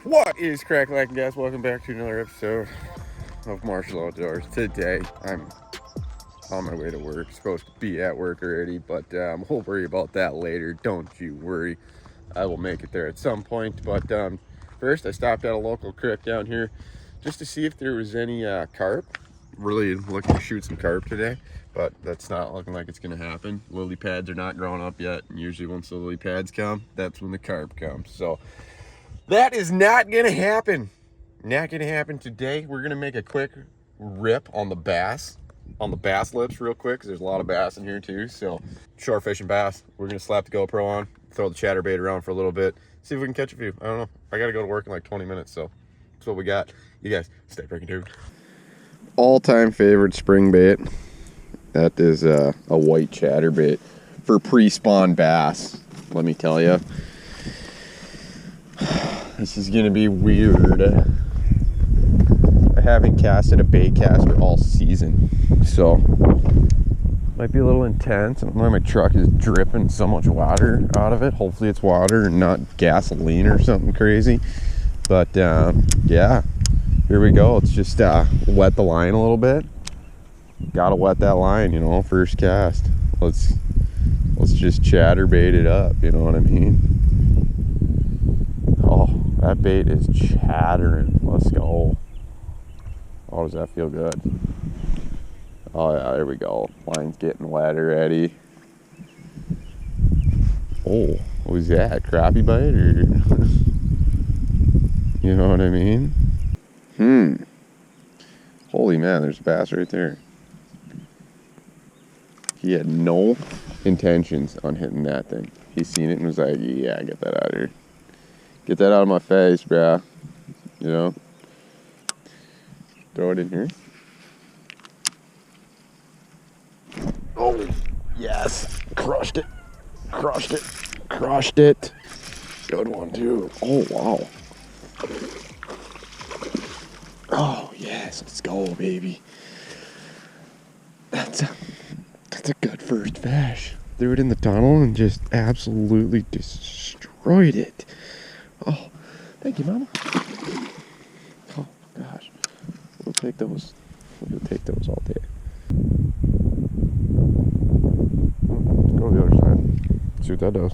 What is crack lacking, guys? Welcome back to another episode of Martial Outdoors. Today I'm on my way to work. Supposed to be at work already, but we'll worry about that later. Don't you worry. I will make it there at some point. But first, I stopped at a local creek down here just to see if there was any carp. Really looking to shoot some carp today, but that's not looking like it's going to happen. Lily pads are not growing up yet. And usually once the lily pads come, that's when the carp comes. So that is not going to happen. Not going to happen today. We're going to make a quick rip on the bass lips real quick, because there's a lot of bass in here too. So shore fishing bass. We're going to slap the GoPro on, throw the chatterbait around for a little bit, see if we can catch a few. I don't know. I got to go to work in like 20 minutes, so that's what we got. You guys stay freaking tuned. All-time favorite spring bait. That is a white chatterbait for pre-spawn bass. Let me tell you. This is gonna be weird. I haven't casted a bait caster all season, so might be a little intense. I don't know why my truck is dripping so much water out of it. Hopefully it's water and not gasoline or something crazy. But yeah, here we go. Let's just wet the line a little bit. Gotta wet that line, you know, first cast. Let's just chatterbait it up, you know what I mean? Oh, that bait is chattering. Let's go. Oh, does that feel good? Oh yeah, there we go. Line's getting wet already. Oh, what was that? Crappie bite or you know what I mean? Holy man, there's a bass right there. He had no intentions on hitting that thing. He seen it and was like, yeah, get that out of here. Get that out of my face, bruh. You know? Throw it in here. Oh, yes. Crushed it. Crushed it. Crushed it. Good one, too. Oh, wow. Oh, yes. Let's go, baby. That's a good first fish. Threw it in the tunnel and just absolutely destroyed it. Oh, thank you, Mama. Oh, gosh. We'll take those. We'll take those all day. Let's go to the other side. See what that does.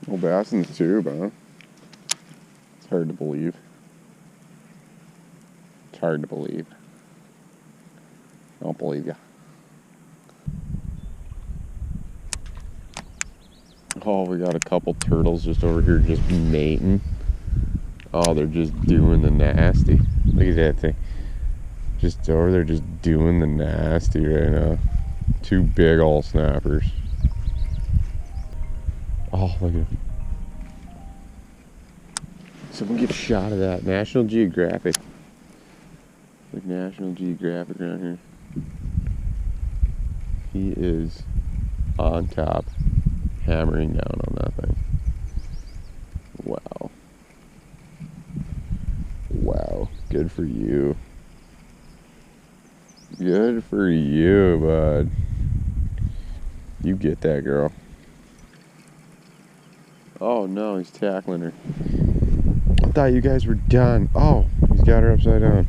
No bass in the tube, huh? It's hard to believe. It's hard to believe. I don't believe you. Oh, we got a couple turtles just over here just mating. Oh, they're just doing the nasty. Look at that thing. Just over there just doing the nasty right now. Two big old snappers. Oh, look at it. Someone get a shot of that. National Geographic. Like National Geographic around here. He is on top, hammering down on that thing. Wow. Wow. Good for you. Good for you, bud. You get that, girl. Oh no, he's tackling her. I thought you guys were done. Oh, he's got her upside down.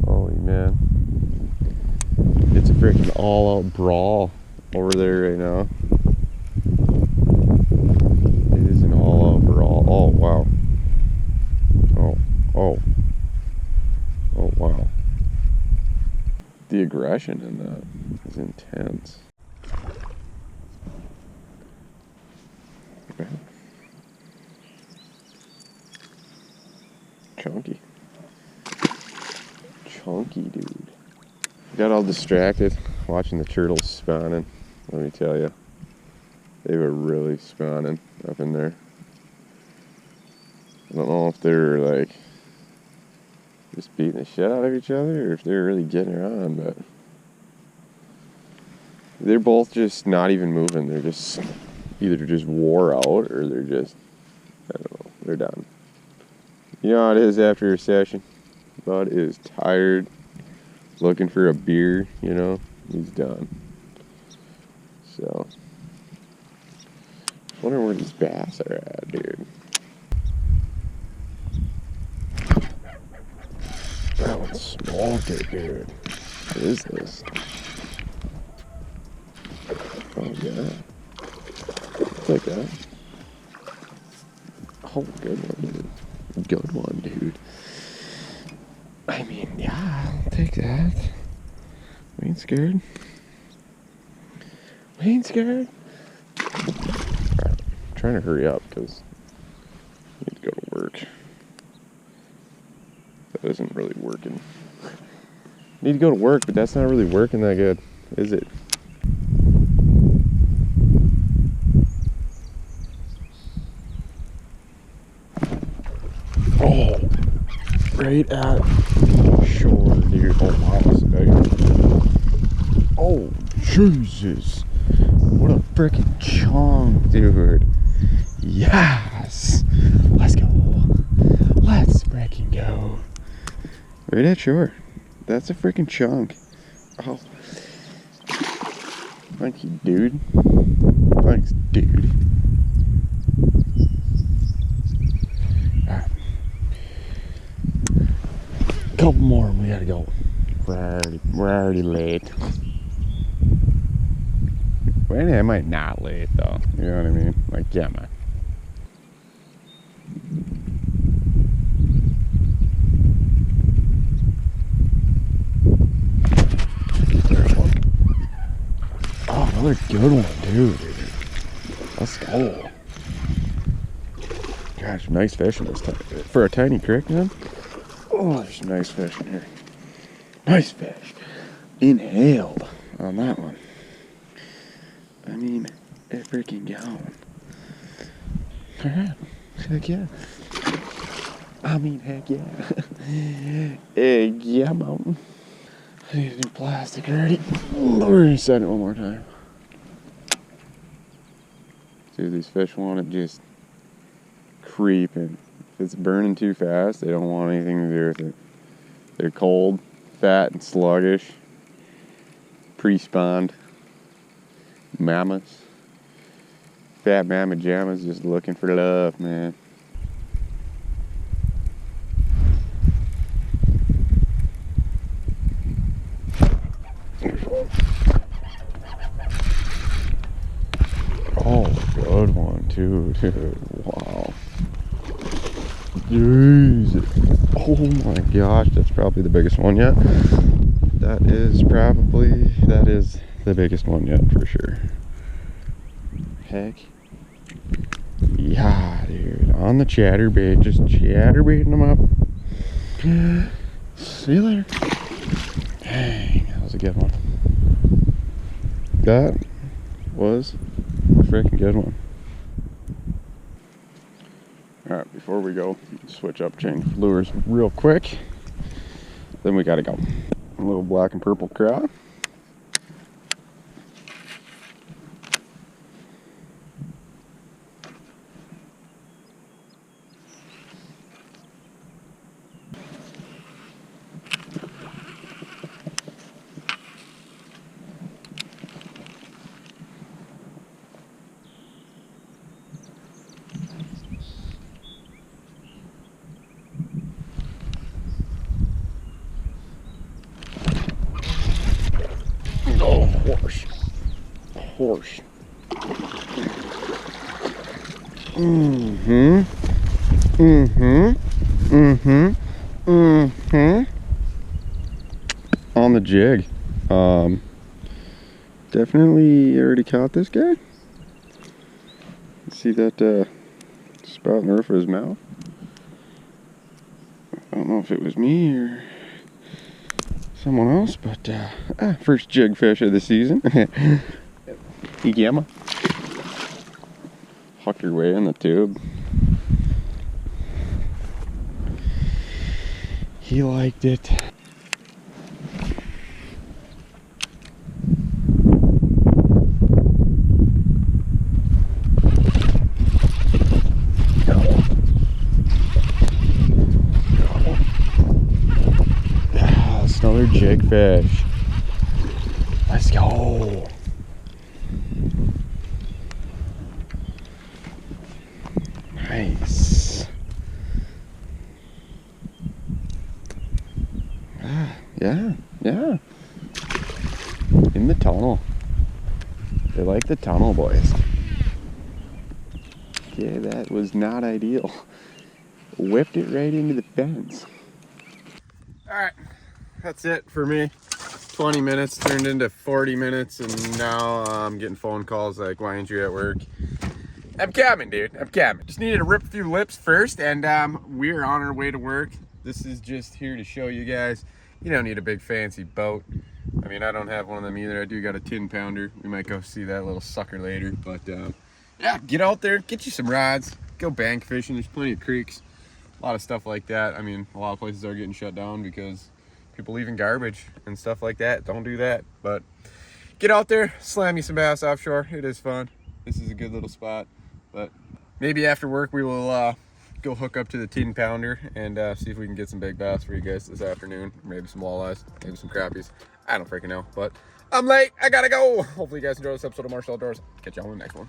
Holy man. It's a freaking all-out brawl over there right now. It is an all-out brawl. Oh, wow. Oh. Oh, wow. The aggression in that is intense. Okay. Chunky, dude. Got all distracted watching the turtles spawning. Let me tell you, they were really spawning up in there. I don't know if they were like just beating the shit out of each other or if they were really getting her on, but they're both just not even moving. They're just either just wore out or they're just, I don't know, they're done. You know how it is after a session. Bud is tired, looking for a beer, you know. He's done. So, I wonder where these bass are at, dude. That one's small, dude. What is this? Oh, yeah. Take that. Oh, good one, dude. Good one, dude. I mean, yeah, I'll take that. We ain't scared. We ain't scared. Alright, I'm trying to hurry up because I need to go to work. That isn't really working. I need to go to work, but that's not really working that good, is it? Oh, right at shore, dude. Oh, wow, that's big. Oh, Jesus. What a freaking chunk, dude. Yes. Let's go. Let's freaking go. Right at shore. That's a freaking chunk. Oh. Thank you, dude. Thanks, dude. Alright. Couple more and we gotta go. We're already late. Well, I might not late though. You know what I mean? Like, yeah, man. There's one. Oh, another good one, dude. Let's go. Gosh, nice fishing this time. For a tiny creek, man. Oh, there's some nice fish in here. Nice fish. Inhaled on that one. I mean, it freaking gone. Alright. Heck yeah. I mean, heck yeah. Heck yeah, mountain. I need a new plastic already. We're gonna set it one more time. See, these fish want it just creeping. If it's burning too fast, they don't want anything to do with it. They're cold, fat, and sluggish. Pre-spawned. Mamas. Fat mama jammas just looking for love, man. Oh, good one too, dude. Wow. Jeez. Oh my gosh, that's probably the biggest one yet. That is the biggest one yet for sure. Heck yeah, dude. On the chatterbait, just chatterbaiting them up. See you later. Dang, that was a good one. That was a freaking good one. Alright, before we go, switch up, change lures real quick. Then we gotta go. A little black and purple craw. Oh, horse. Horse. Mm-hmm. Mm-hmm. Mm-hmm. Mm-hmm. On the jig. Definitely already caught this guy. See that spot in the roof of his mouth? I don't know if it was me or someone else, but first jig fish of the season. Yamma. Huck your way in the tube. He liked it. jig fish. Let's go. Nice. Yeah. In the tunnel. They like the tunnel, boys. Okay, that was not ideal. Whipped it right into the fence. Alright, that's it for me. 20 minutes turned into 40 minutes, and now I'm getting phone calls like, why aren't you at work? I'm coming, dude. I'm coming. Just needed to rip a few lips first, and we're on our way to work. This is just here to show you guys, you don't need a big fancy boat. I mean, I don't have one of them either. I do got a 10-pounder. We might go see that little sucker later, but yeah, get out there, get you some rods, go bank fishing. There's plenty of creeks, a lot of stuff like that. I mean, a lot of places are getting shut down because people leaving garbage and stuff like that. Don't do that, but get out there, slam you some bass offshore. It is fun. This is a good little spot, but maybe after work we will go hook up to the 10-pounder and see if we can get some big bass for you guys this afternoon. Maybe some walleyes, maybe some crappies. I don't freaking know, but I'm late. I gotta go. Hopefully you guys enjoy this episode of Martial Outdoors. Catch y'all in the next one.